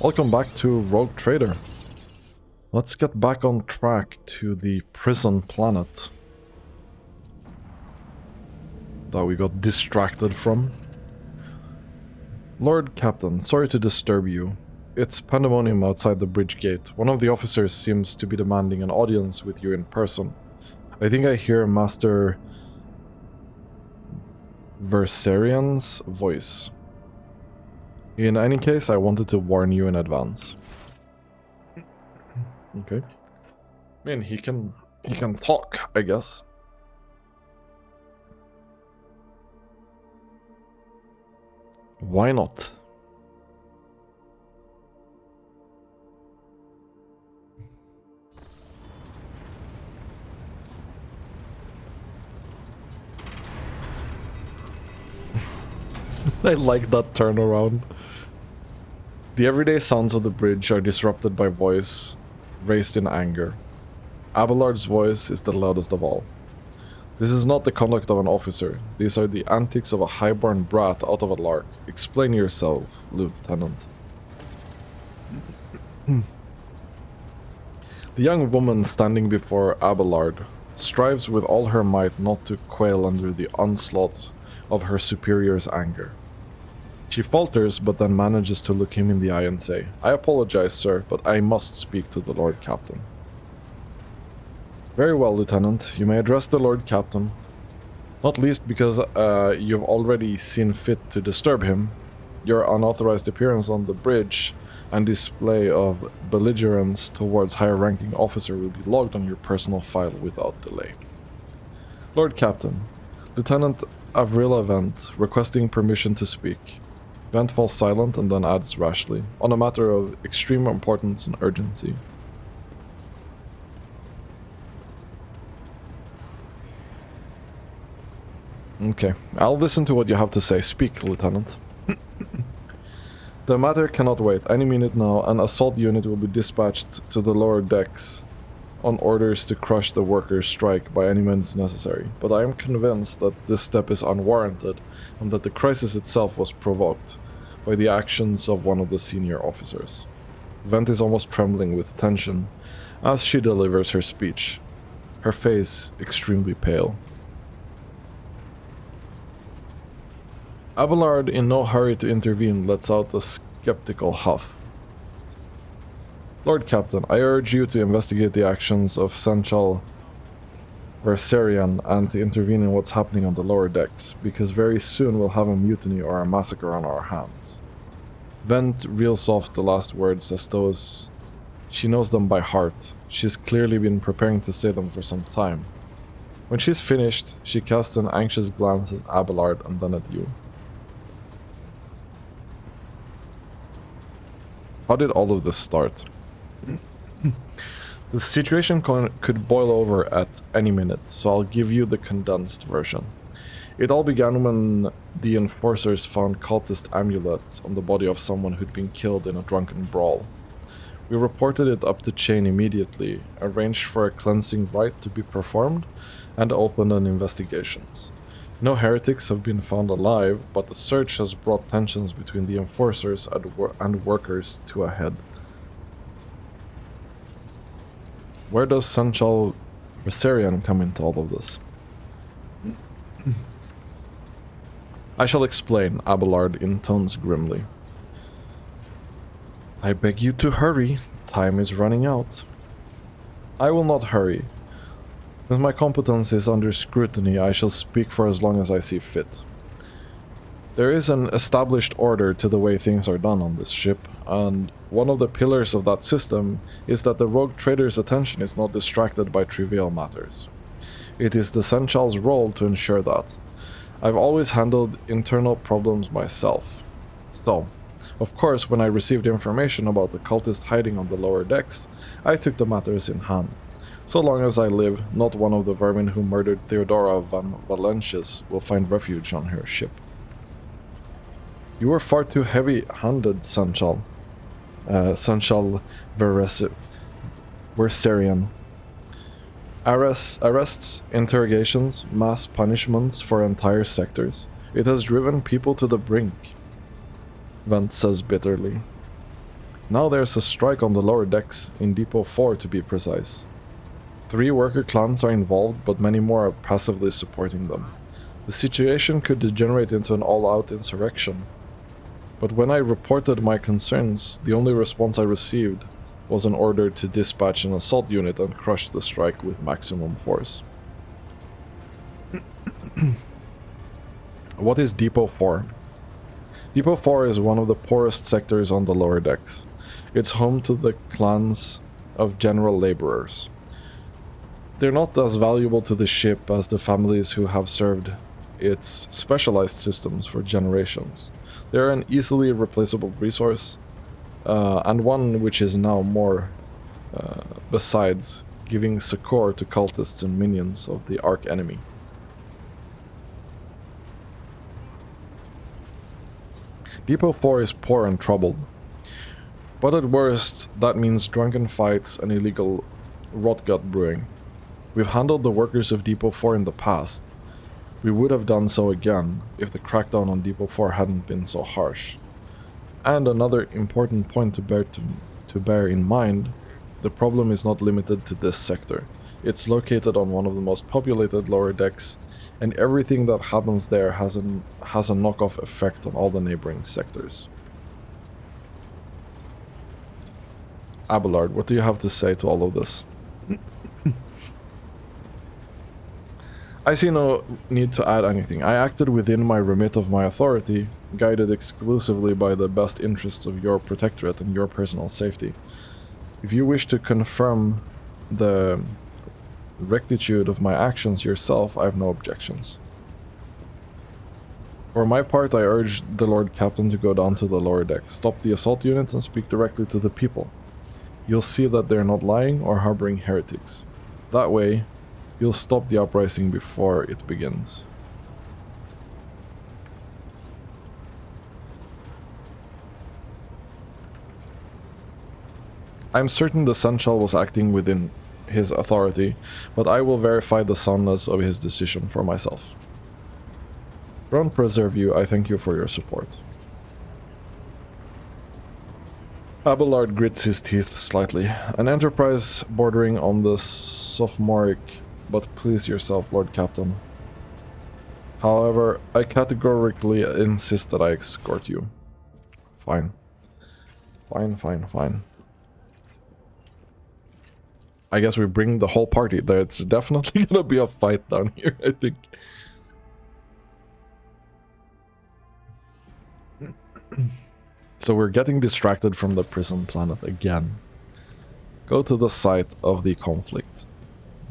Welcome back to Rogue Trader. Let's get back on track to the prison planet that we got distracted from. Lord Captain, sorry to disturb you. It's pandemonium outside the bridge gate. One of the officers seems to be demanding an audience with you in person. I think I hear Master Versarian's voice. In any case, I wanted to warn you in advance. Okay. I mean, he can talk, I guess. Why not? I like that turnaround. The everyday sounds of the bridge are disrupted by voice raised in anger. Abelard's voice is the loudest of all. This is not the conduct of an officer. These are the antics of a highborn brat out of a lark. Explain yourself, Lieutenant. The young woman standing before Abelard strives with all her might not to quail under the onslaughts of her superior's anger. She falters, but then manages to look him in the eye and say, "I apologize, sir, but I must speak to the Lord Captain." "Very well, Lieutenant. You may address the Lord Captain. Not least because you've already seen fit to disturb him. Your unauthorized appearance on the bridge and display of belligerence towards higher-ranking officer will be logged on your personal file without delay. Lord Captain, Lieutenant Avril Vent requesting permission to speak." Vent falls silent and then adds rashly, "On a matter of extreme importance and urgency." Okay, I'll listen to what you have to say. Speak, Lieutenant. The matter cannot wait. Any minute now, an assault unit will be dispatched to the lower decks on orders to crush the workers' strike by any means necessary. But I am convinced that this step is unwarranted and that the crisis itself was provoked by the actions of one of the senior officers. Vent is almost trembling with tension as she delivers her speech, her face extremely pale. Abelard, in no hurry to intervene, lets out a skeptical huff. "Lord Captain, I urge you to investigate the actions of Senchal Versarian and to intervene in what's happening on the lower decks, because very soon we'll have a mutiny or a massacre on our hands." Vent reels off the last words as though she knows them by heart. She's clearly been preparing to say them for some time. When she's finished, she casts an anxious glance at Abelard and then at you. How did all of this start? The situation could boil over at any minute, so I'll give you the condensed version. It all began when the enforcers found cultist amulets on the body of someone who'd been killed in a drunken brawl. We reported it up the chain immediately, arranged for a cleansing rite to be performed, and opened an investigation. No heretics have been found alive, but the search has brought tensions between the enforcers and workers to a head. Where does Senchal Versarian come into all of this? I shall explain, Abelard intones grimly. I beg you to hurry. Time is running out. I will not hurry. Since my competence is under scrutiny, I shall speak for as long as I see fit. There is an established order to the way things are done on this ship, and one of the pillars of that system is that the rogue trader's attention is not distracted by trivial matters. It is the Senchal's role to ensure that. I've always handled internal problems myself. So, of course, when I received information about the cultist hiding on the lower decks, I took the matters in hand. So long as I live, not one of the vermin who murdered Theodora van Valentius will find refuge on her ship. You were far too heavy-handed, Senchal. Senchal Versarian. Arrests, interrogations, mass punishments for entire sectors. It has driven people to the brink, Vent says bitterly. Now there's a strike on the lower decks, in Depot 4 to be precise. 3 worker clans are involved, but many more are passively supporting them. The situation could degenerate into an all-out insurrection. But when I reported my concerns, the only response I received was an order to dispatch an assault unit and crush the strike with maximum force. What is Depot 4? Depot 4 is one of the poorest sectors on the lower decks. It's home to the clans of general laborers. They're not as valuable to the ship as the families who have served its specialized systems for generations. They're an easily replaceable resource, and one which is now more, besides giving succor to cultists and minions of the arch-enemy. Depot 4 is poor and troubled, but at worst, that means drunken fights and illegal rotgut brewing. We've handled the workers of Depot 4 in the past. We would have done so again if the crackdown on Depot 4 hadn't been so harsh. And another important point to bear in mind, the problem is not limited to this sector. It's located on one of the most populated lower decks, and everything that happens there has a knock-off effect on all the neighboring sectors. Abelard, what do you have to say to all of this? I see no need to add anything. I acted within my remit of my authority, guided exclusively by the best interests of your protectorate and your personal safety. If you wish to confirm the rectitude of my actions yourself, I have no objections. For my part, I urge the Lord Captain to go down to the lower deck, stop the assault units and speak directly to the people. You'll see that they're not lying or harboring heretics. That way, you'll stop the uprising before it begins. I'm certain the Sunshell was acting within his authority, but I will verify the soundness of his decision for myself. Throne preserve you, I thank you for your support. Abelard grits his teeth slightly. An enterprise bordering on the sophomoric, but please yourself, Lord Captain. However, I categorically insist that I escort you. Fine. Fine. I guess we bring the whole party. There's definitely gonna be a fight down here, I think. So we're getting distracted from the prison planet again. Go to the site of the conflict.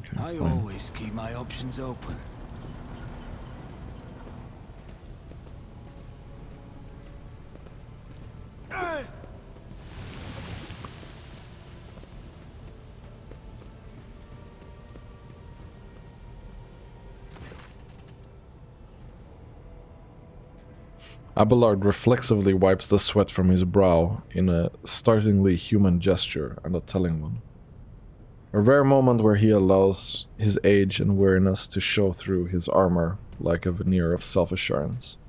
Okay, I fine. always keep my options open. Abelard reflexively wipes the sweat from his brow in a startlingly human gesture, and a telling one. A rare moment where he allows his age and weariness to show through his armor like a veneer of self-assurance.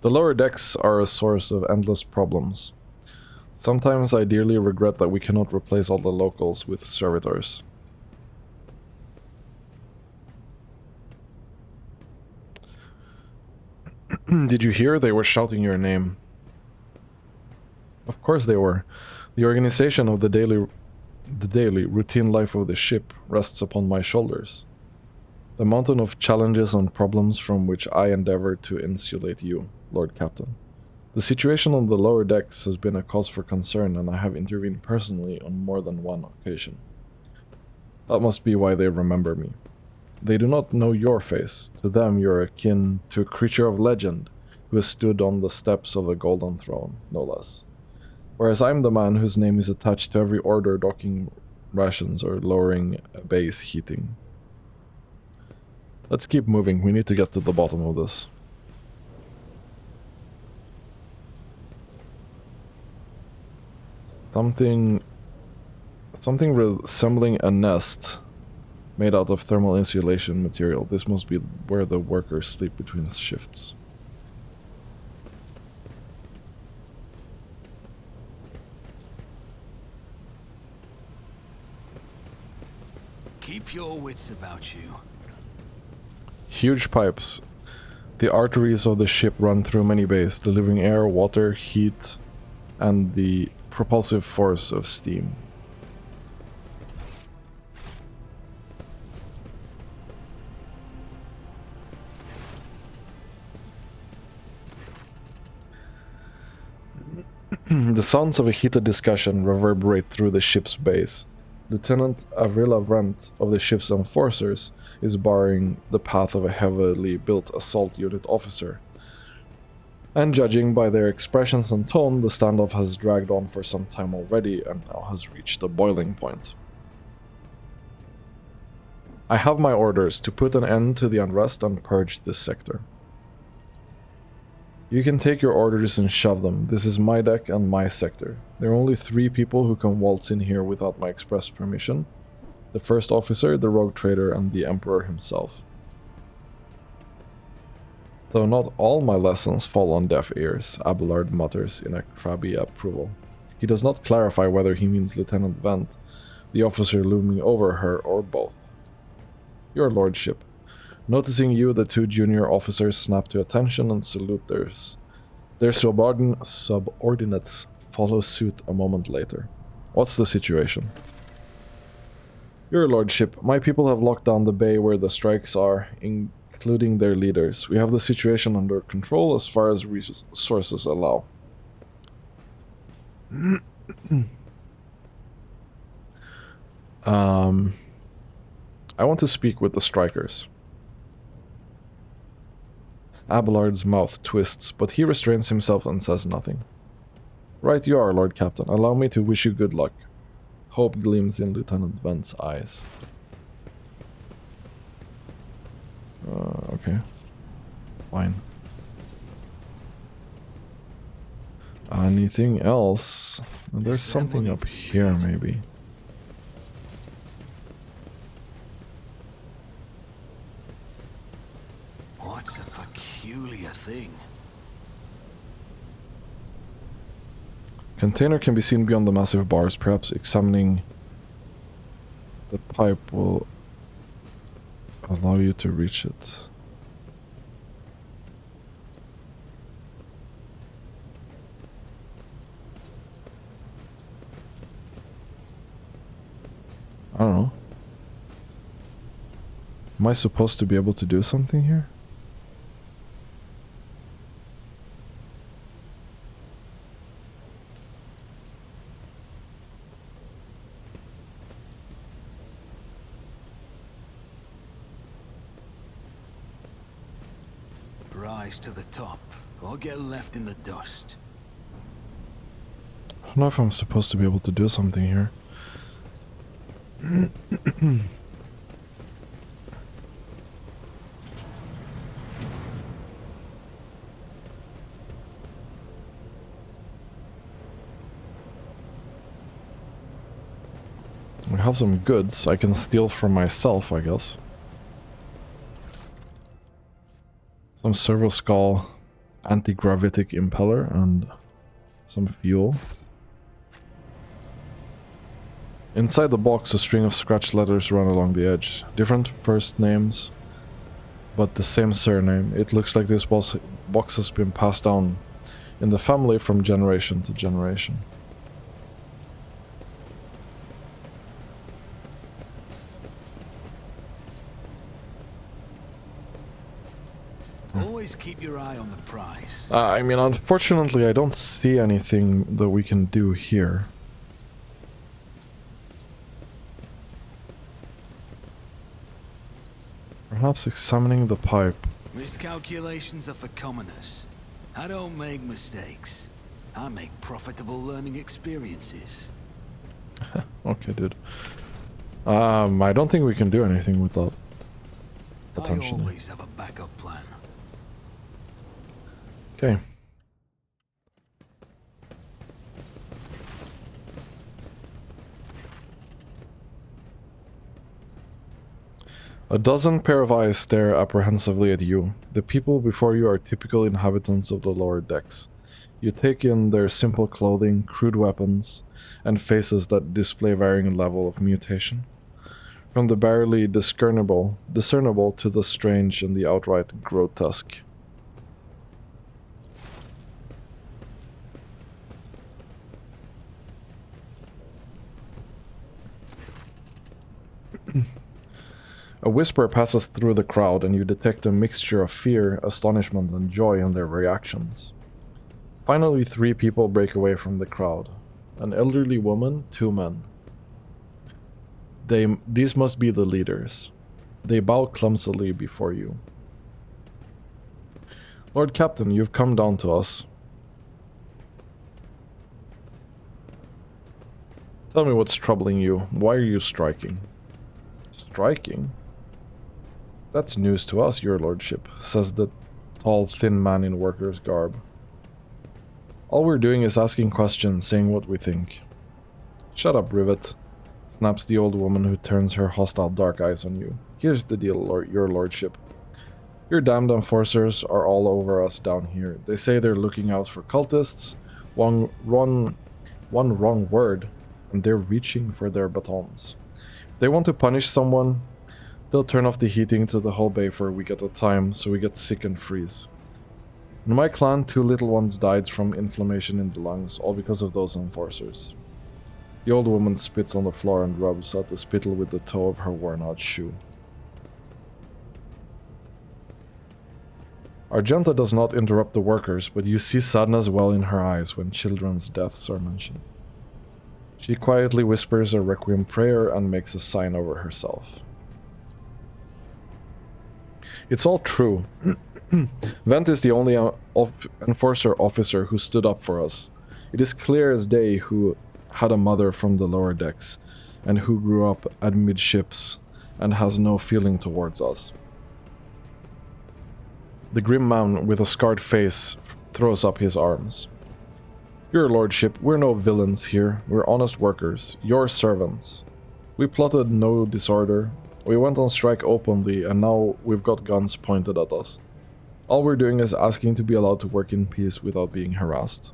The lower decks are a source of endless problems. Sometimes I dearly regret that we cannot replace all the locals with servitors. Did you hear? They were shouting your name. Of course they were. The organization of the daily routine life of the ship rests upon my shoulders. The mountain of challenges and problems from which I endeavor to insulate you, Lord Captain. The situation on the lower decks has been a cause for concern, and I have intervened personally on more than one occasion. That must be why they remember me. They do not know your face. To them you're akin to a creature of legend who has stood on the steps of a golden throne, no less. Whereas I'm the man whose name is attached to every order docking rations or lowering base heating. Let's keep moving, we need to get to the bottom of this. Something resembling a nest made out of thermal insulation material. This must be where the workers sleep between shifts. Keep your wits about you. Huge pipes. The arteries of the ship run through many bays, delivering air, water, heat, and the propulsive force of steam. The sounds of a heated discussion reverberate through the ship's base. Lieutenant Avrila Vrent of the ship's enforcers is barring the path of a heavily built assault unit officer. And judging by their expressions and tone, the standoff has dragged on for some time already and now has reached a boiling point. I have my orders to put an end to the unrest and purge this sector. You can take your orders and shove them. This is my deck and my sector. There are only 3 people who can waltz in here without my express permission. The first officer, the rogue trader, and the Emperor himself. Though not all my lessons fall on deaf ears, Abelard mutters in a crabby approval. He does not clarify whether he means Lieutenant Vent, the officer looming over her, or both. Your lordship. Noticing you, the 2 junior officers snap to attention and salute theirs. Their subordinates follow suit a moment later. What's the situation? Your lordship, my people have locked down the bay where the strikes are, including their leaders. We have the situation under control as far as resources allow. I want to speak with the strikers. Abelard's mouth twists, but he restrains himself and says nothing. Right you are, Lord Captain. Allow me to wish you good luck. Hope gleams in Lieutenant Vent's eyes. Okay. Fine. Anything else? There's something up here, maybe. What's a peculiar thing? Container can be seen beyond the massive bars. Perhaps examining the pipe will allow you to reach it. I don't know. Am I supposed to be able to do something here? Rise to the top, or get left in the dust. I don't know if I'm supposed to be able to do something here. I have some goods I can steal from myself, I guess. Some servo skull, anti-gravitic impeller, and some fuel. Inside the box, a string of scratched letters run along the edge. Different first names, but the same surname. It looks like this box has been passed down in the family from generation to generation. Always keep your eye on the prize. I mean, unfortunately, I don't see anything that we can do here. Perhaps examining the pipe. Miscalculations are for commoners. I don't make mistakes. I make profitable learning experiences. Okay, dude. I don't think we can do anything without attention. I always have a backup plan. Okay. A dozen pair of eyes stare apprehensively at you. The people before you are typical inhabitants of the lower decks. You take in their simple clothing, crude weapons, and faces that display varying level of mutation. from the barely discernible to the strange and the outright grotesque. A whisper passes through the crowd, and you detect a mixture of fear, astonishment, and joy in their reactions. Finally, 3 people break away from the crowd. An elderly woman, 2 men. These must be the leaders. They bow clumsily before you. Lord Captain, you've come down to us. Tell me what's troubling you. Why are you striking? Striking? That's news to us, your lordship, says the tall, thin man in worker's garb. All we're doing is asking questions, saying what we think. Shut up, Rivet, snaps the old woman who turns her hostile dark eyes on you. Here's the deal, your lordship. Your damned enforcers are all over us down here. They say they're looking out for cultists, one wrong word, and they're reaching for their batons. If they want to punish someone, they'll turn off the heating to the whole bay for a week at a time, so we get sick and freeze. In my clan, 2 little ones died from inflammation in the lungs, all because of those enforcers. The old woman spits on the floor and rubs at the spittle with the toe of her worn-out shoe. Argenta does not interrupt the workers, but you see sadness well in her eyes when children's deaths are mentioned. She quietly whispers a requiem prayer and makes a sign over herself. It's all true. Vent is the only enforcer officer who stood up for us. It is clear as day who had a mother from the lower decks, and who grew up amidships and has no feeling towards us. The grim man with a scarred face throws up his arms. Your lordship, we're no villains here. We're honest workers, your servants. We plotted no disorder. We went on strike openly, and now we've got guns pointed at us. All we're doing is asking to be allowed to work in peace without being harassed.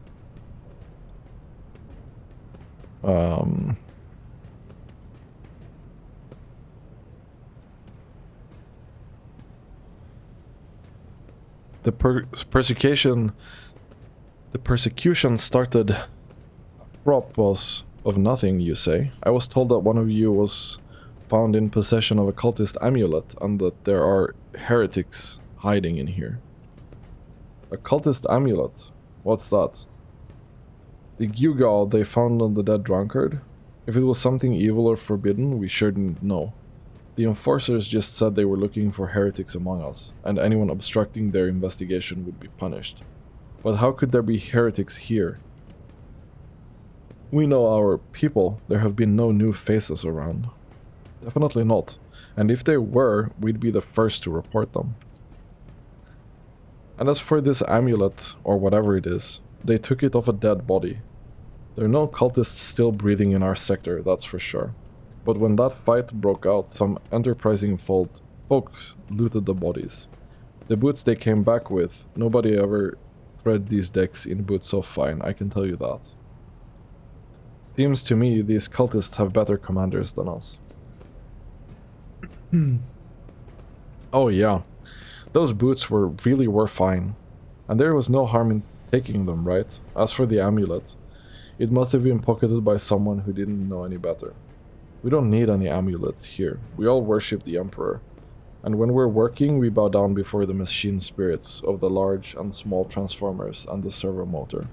The persecution started apropos of nothing, you say. I was told that one of you was found in possession of a cultist amulet, and that there are heretics hiding in here. A cultist amulet? What's that? The gewgaw they found on the dead drunkard? If it was something evil or forbidden, we sure didn't know. The enforcers just said they were looking for heretics among us, and anyone obstructing their investigation would be punished. But how could there be heretics here? We know our people. There have been no new faces around. Definitely not. And if they were, we'd be the first to report them. And as for this amulet, or whatever it is, they took it off a dead body. There are no cultists still breathing in our sector, that's for sure. But when that fight broke out, some enterprising folks looted the bodies. The boots they came back with, nobody ever thread these decks in boots so fine, I can tell you that. Seems to me these cultists have better commanders than us. Oh yeah, those boots really were fine. And there was no harm in taking them, right? As for the amulet, it must have been pocketed by someone who didn't know any better. We don't need any amulets here. We all worship the Emperor. And when we're working, we bow down before the machine spirits of the large and small transformers and the servo motor.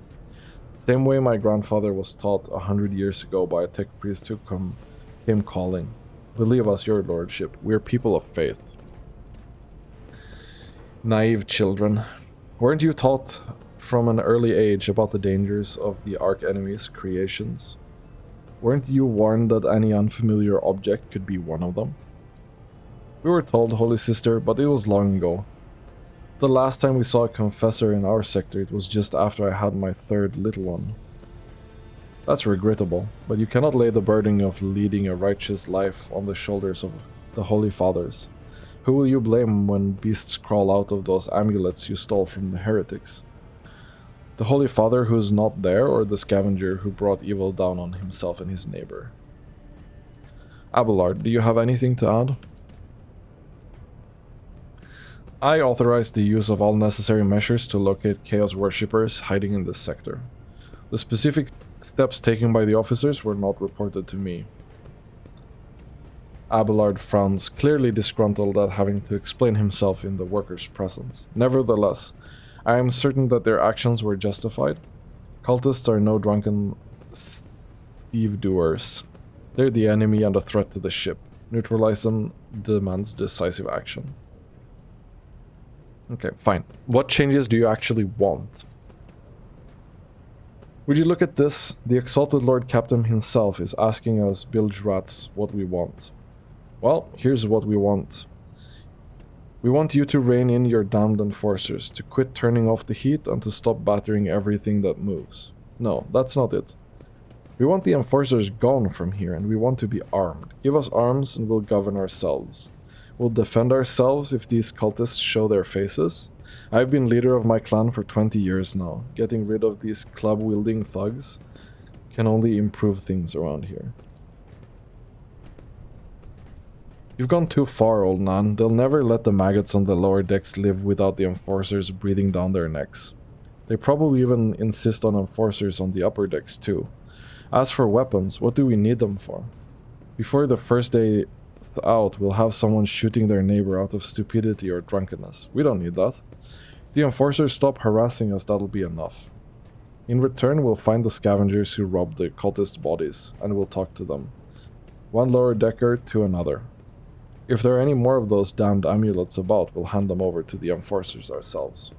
The same way my grandfather was taught 100 years ago by a tech priest who came calling. Believe us, your lordship, we're people of faith. Naive children. Weren't you taught from an early age about the dangers of the arch-enemy's creations? Weren't you warned that any unfamiliar object could be one of them? We were told, Holy Sister, but it was long ago. The last time we saw a confessor in our sector, it was just after I had my third little one. That's regrettable, but you cannot lay the burden of leading a righteous life on the shoulders of the Holy Fathers. Who will you blame when beasts crawl out of those amulets you stole from the heretics? The Holy Father who's not there, or the scavenger who brought evil down on himself and his neighbor? Abelard, do you have anything to add? I authorized the use of all necessary measures to locate Chaos worshippers hiding in this sector. The specific steps taken by the officers were not reported to me. Abelard frowns, clearly disgruntled at having to explain himself in the workers' presence. Nevertheless, I am certain that their actions were justified. Cultists are no drunken stevedoers. They're the enemy and a threat to the ship. Neutralize them demands decisive action. Okay, fine. What changes do you actually want? Would you look at this? The exalted Lord Captain himself is asking us bilge rats what we want. Well, here's what we want. We want you to rein in your damned enforcers, to quit turning off the heat and to stop battering everything that moves. No, that's not it. We want the enforcers gone from here and we want to be armed. Give us arms and we'll govern ourselves. We'll defend ourselves if these cultists show their faces. I've been leader of my clan for 20 years now. Getting rid of these club-wielding thugs can only improve things around here. You've gone too far, old man. They'll never let the maggots on the lower decks live without the enforcers breathing down their necks. They probably even insist on enforcers on the upper decks too. As for weapons, what do we need them for? Before the first day out, we'll have someone shooting their neighbor out of stupidity or drunkenness. We don't need that. If the enforcers stop harassing us, that'll be enough. In return, we'll find the scavengers who robbed the cultist bodies, and we'll talk to them. One lower decker to another. If there are any more of those damned amulets about, we'll hand them over to the enforcers ourselves.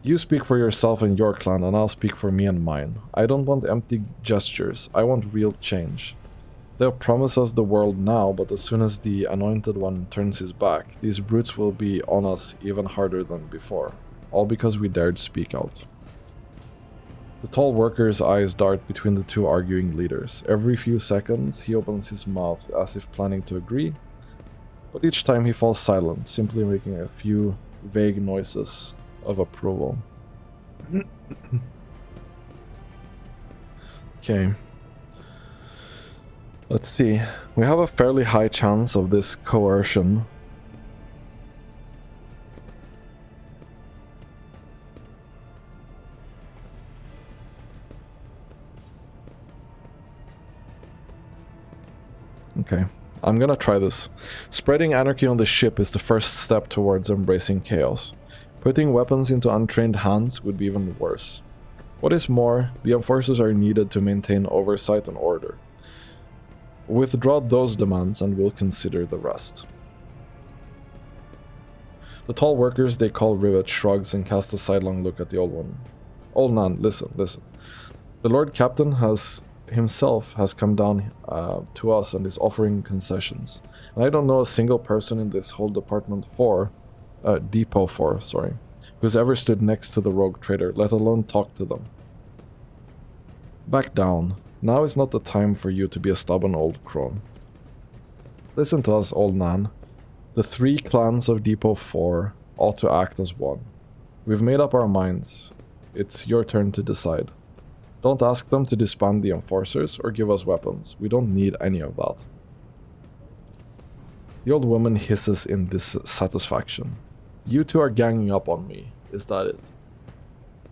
You speak for yourself and your clan, and I'll speak for me and mine. I don't want empty gestures, I want real change. They'll promise us the world now, but as soon as the Anointed One turns his back, these brutes will be on us even harder than before. All because we dared speak out. The tall worker's eyes dart between the two arguing leaders. Every few seconds, he opens his mouth as if planning to agree, but each time he falls silent, simply making a few vague noises of approval. Okay. Let's see. We have a fairly high chance of this coercion. Okay, I'm gonna try this. Spreading anarchy on the ship is the first step towards embracing chaos. Putting weapons into untrained hands would be even worse. What is more, the enforcers are needed to maintain oversight and order. Withdraw those demands and we'll consider the rest. The tall workers they call Rivet shrugs and casts a sidelong look at the old one. Old man, listen. The Lord Captain himself has come down to us and is offering concessions. And I don't know a single person in this whole Depot 4, who's ever stood next to the rogue trader, let alone talk to them. Back down. Now is not the time for you to be a stubborn old crone. Listen to us, old man. The 3 clans of Depot 4 ought to act as one. We've made up our minds. It's your turn to decide. Don't ask them to disband the enforcers or give us weapons. We don't need any of that. The old woman hisses in dissatisfaction. You two are ganging up on me. Is that it?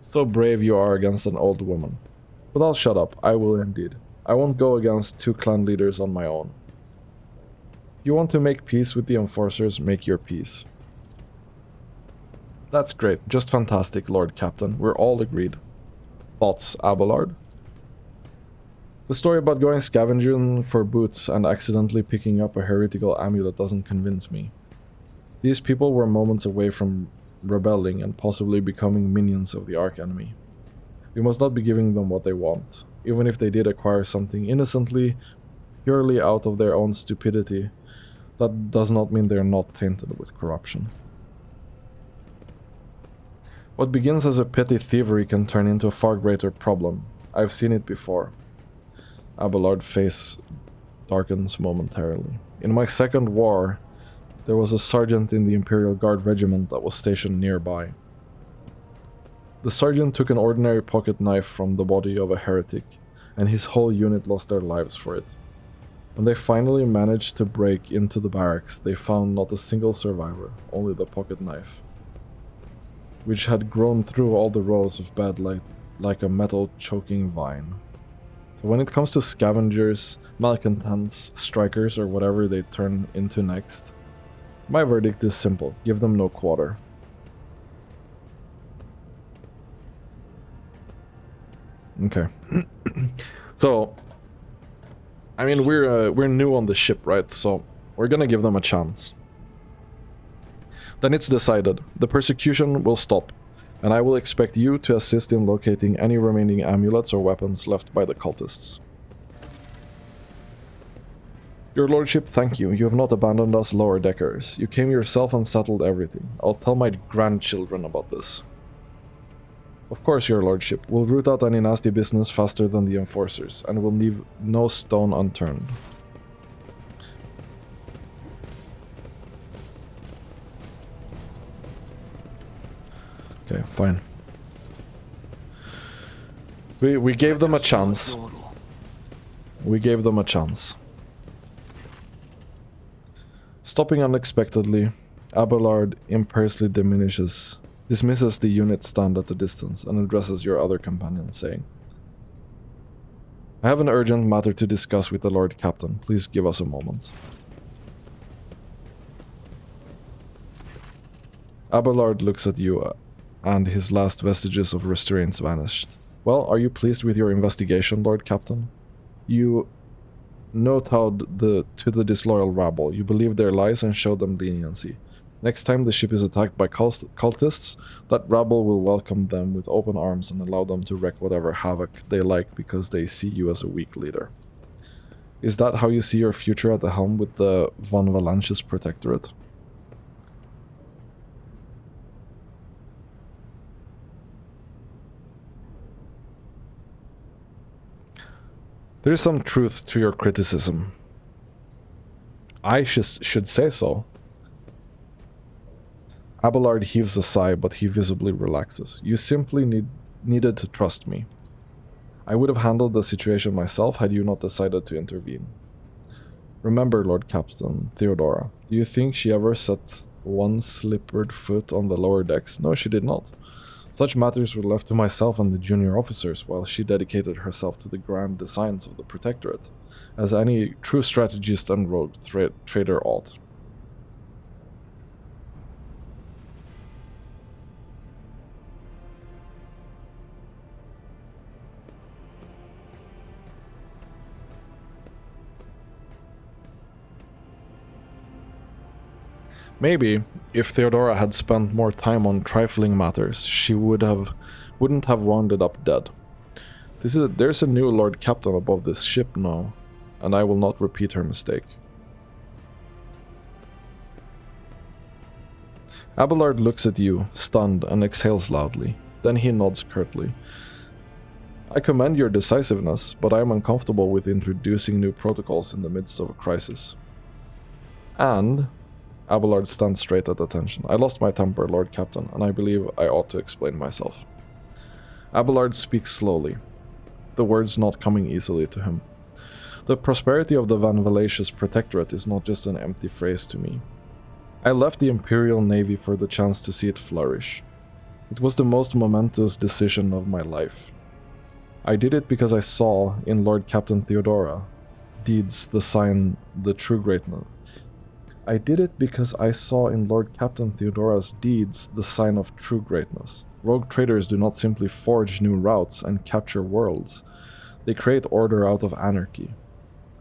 So brave you are against an old woman. But I'll shut up. I will indeed. I won't go against 2 clan leaders on my own. You want to make peace with the enforcers, make your peace. That's great. Just fantastic, Lord Captain. We're all agreed. Thoughts, Abelard? The story about going scavenging for boots and accidentally picking up a heretical amulet doesn't convince me. These people were moments away from rebelling and possibly becoming minions of the Arch-Enemy. We must not be giving them what they want. Even if they did acquire something innocently, purely out of their own stupidity, that does not mean they're not tainted with corruption. What begins as a petty thievery can turn into a far greater problem. I've seen it before. Abelard's face darkens momentarily. In my second war, there was a sergeant in the Imperial Guard regiment that was stationed nearby. The sergeant took an ordinary pocket knife from the body of a heretic, and his whole unit lost their lives for it. When they finally managed to break into the barracks, they found not a single survivor, only the pocket knife, which had grown through all the rows of bed like a metal choking vine. So when it comes to scavengers, malcontents, strikers, or whatever they turn into next, my verdict is simple: give them no quarter. Okay. So, I mean, we're new on the ship, right? So we're gonna give them a chance. Then it's decided. The persecution will stop, and I will expect you to assist in locating any remaining amulets or weapons left by the cultists. Your lordship, thank you. You have not abandoned us lower deckers. You came yourself and settled everything. I'll tell my grandchildren about this. Of course, your lordship. We'll root out any nasty business faster than the enforcers, and will leave no stone unturned. Okay, fine. We gave them a chance. We gave them a chance. Stopping unexpectedly, Abelard impiously dismisses the unit stand at a distance and addresses your other companions, saying, I have an urgent matter to discuss with the Lord Captain. Please give us a moment. Abelard looks at you, and his last vestiges of restraints vanished. Well, are you pleased with your investigation, Lord Captain? You no-towed to the disloyal rabble. You believed their lies and showed them leniency. Next time the ship is attacked by cultists, that rabble will welcome them with open arms and allow them to wreak whatever havoc they like because they see you as a weak leader. Is that how you see your future at the helm with the Von Valancius Protectorate? There is some truth to your criticism. I should say so. Abelard heaves a sigh, but he visibly relaxes. You simply needed to trust me. I would have handled the situation myself had you not decided to intervene. Remember, Lord Captain, Theodora, do you think she ever set one slippered foot on the lower decks? No, she did not. Such matters were left to myself and the junior officers, while she dedicated herself to the grand designs of the Protectorate, as any true strategist and rogue trader ought. Maybe, if Theodora had spent more time on trifling matters, she wouldn't have wounded up dead. There's a new Lord Captain above this ship now, and I will not repeat her mistake. Abelard looks at you, stunned, and exhales loudly. Then he nods curtly. I commend your decisiveness, but I am uncomfortable with introducing new protocols in the midst of a crisis. And Abelard stands straight at attention. I lost my temper, Lord Captain, and I believe I ought to explain myself. Abelard speaks slowly, the words not coming easily to him. The prosperity of the Van Valacius Protectorate is not just an empty phrase to me. I left the Imperial Navy for the chance to see it flourish. It was the most momentous decision of my life. I did it because I saw in Lord Captain Theodora deeds the sign the true greatness. I did it because I saw in Lord Captain Theodora's deeds the sign of true greatness. Rogue traders do not simply forge new routes and capture worlds. They create order out of anarchy.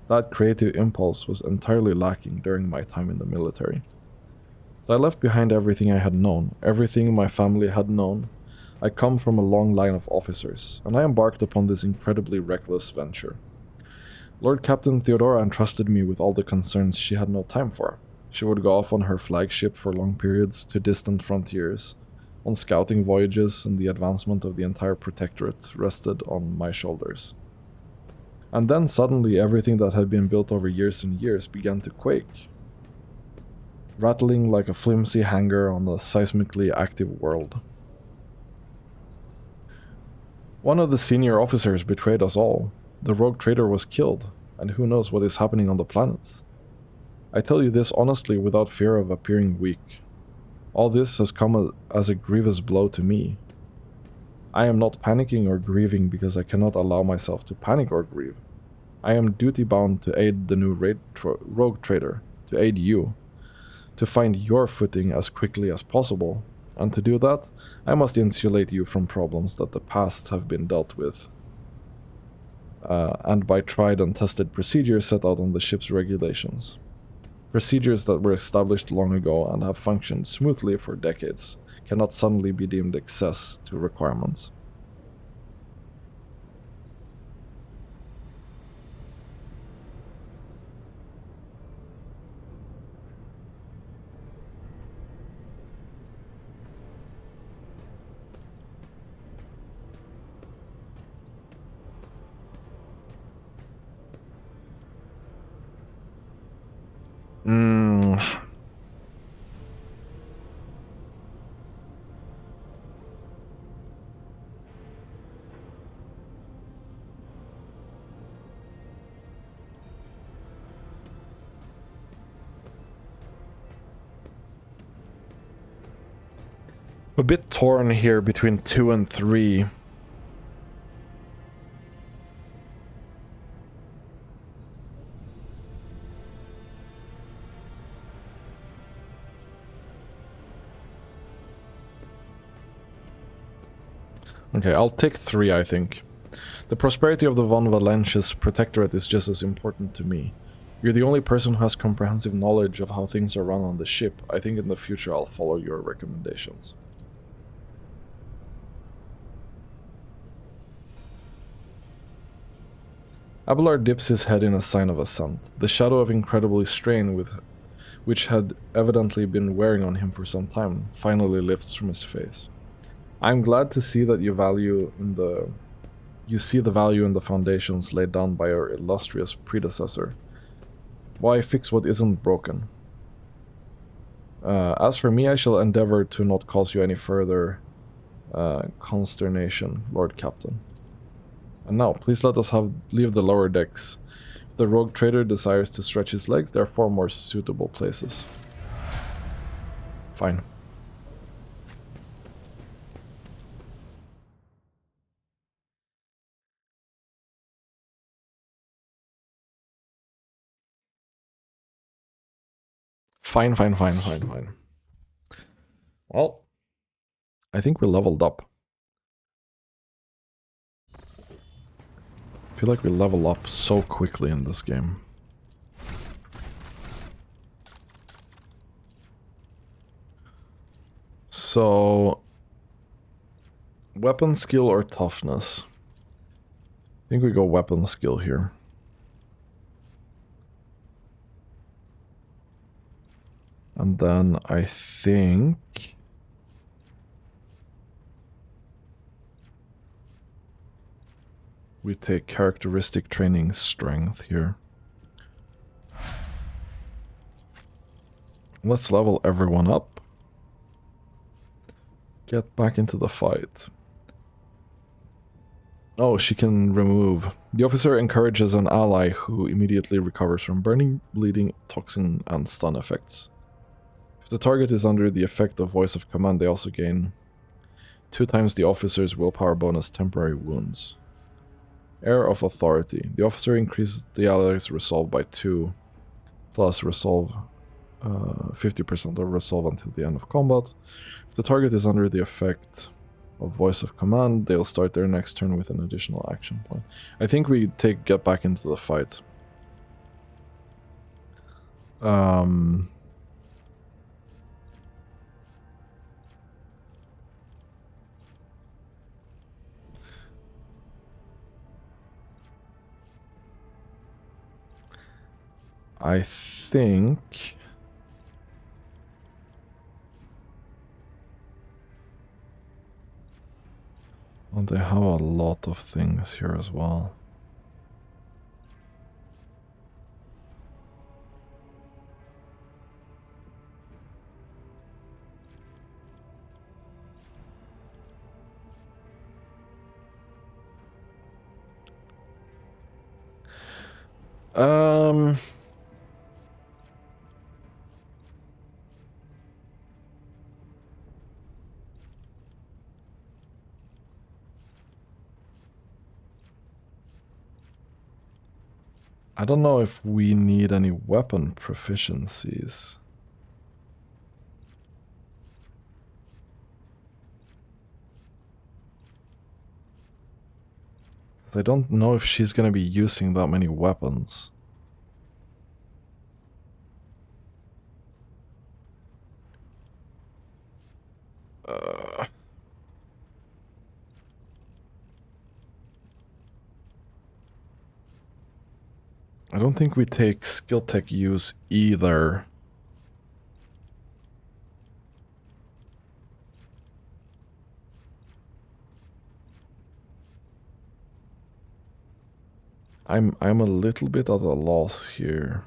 That creative impulse was entirely lacking during my time in the military. So I left behind everything I had known, everything my family had known. I come from a long line of officers, and I embarked upon this incredibly reckless venture. Lord Captain Theodora entrusted me with all the concerns she had no time for. She would go off on her flagship for long periods to distant frontiers, on scouting voyages, and the advancement of the entire Protectorate rested on my shoulders. And then suddenly everything that had been built over years and years began to quake, rattling like a flimsy hanger on a seismically active world. One of the senior officers betrayed us all. The rogue trader was killed. and who knows what is happening on the planet. I tell you this honestly without fear of appearing weak. All this has come as a grievous blow to me. I am not panicking or grieving because I cannot allow myself to panic or grieve. I am duty-bound to aid the new rogue trader, to aid you, to find your footing as quickly as possible, and to do that, I must insulate you from problems that the past have been dealt with, and by tried and tested procedures set out on the ship's regulations. Procedures that were established long ago and have functioned smoothly for decades cannot suddenly be deemed excess to requirements. A bit torn here between 2 and 3. Okay, I'll take 3, I think. The prosperity of the Von Valentius Protectorate is just as important to me. You're the only person who has comprehensive knowledge of how things are run on the ship. I think in the future I'll follow your recommendations. Abelard dips his head in a sign of assent. The shadow of incredibly strain which had evidently been wearing on him for some time finally lifts from his face. I'm glad to see that you see the value in the foundations laid down by your illustrious predecessor. Why fix what isn't broken? As for me, I shall endeavor to not cause you any further consternation, Lord Captain. And now, please let us leave the lower decks. If the rogue trader desires to stretch his legs, there are 4 more suitable places. Fine. Fine. Well, I think we leveled up. I feel like we level up so quickly in this game. So, weapon skill or toughness? I think we go weapon skill here. And then I think we take characteristic training strength here. Let's level everyone up. Get back into the fight. Oh, she can remove. The officer encourages an ally who immediately recovers from burning, bleeding, toxin, and stun effects. If the target is under the effect of voice of command, they also gain 2 times the officer's willpower bonus temporary wounds. Air of Authority. The officer increases the ally's resolve by 2, plus resolve 50% of resolve until the end of combat. If the target is under the effect of voice of command, they'll start their next turn with an additional action point. I think we get back into the fight. I think well, they have a lot of things here as well. Um... I don't know if we need any weapon proficiencies. I don't know if she's gonna be using that many weapons. I don't think we take skill tech use either. I'm a little bit at a loss here.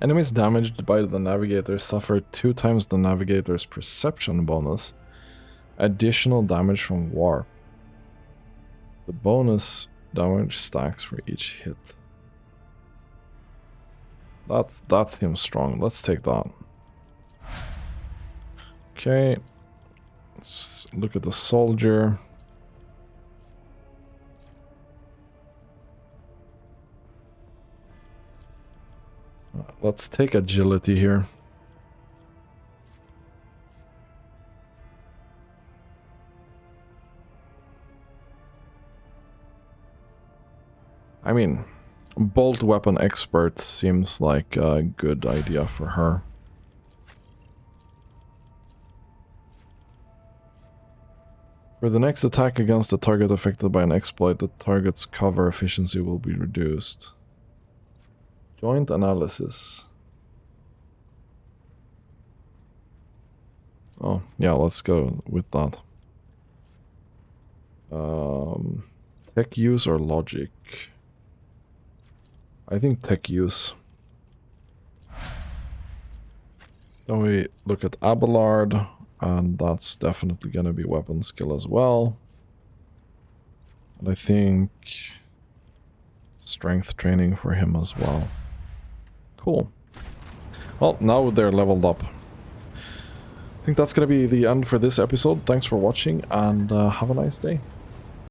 Enemies damaged by the navigator suffer 2 times the navigator's perception bonus. Additional damage from warp. The bonus damage stacks for each hit. That seems strong. Let's take that. Okay. Let's look at the soldier. Let's take agility here. I mean, bolt weapon expert seems like a good idea for her. For the next attack against a target affected by an exploit, the target's cover efficiency will be reduced. Joint analysis. Oh, yeah, let's go with that. Tech use or logic? I think tech use. Then we look at Abelard, and that's definitely gonna be weapon skill as well. And I think strength training for him as well. Cool. Well, now they're leveled up. I think that's gonna be the end for this episode. Thanks for watching, and have a nice day.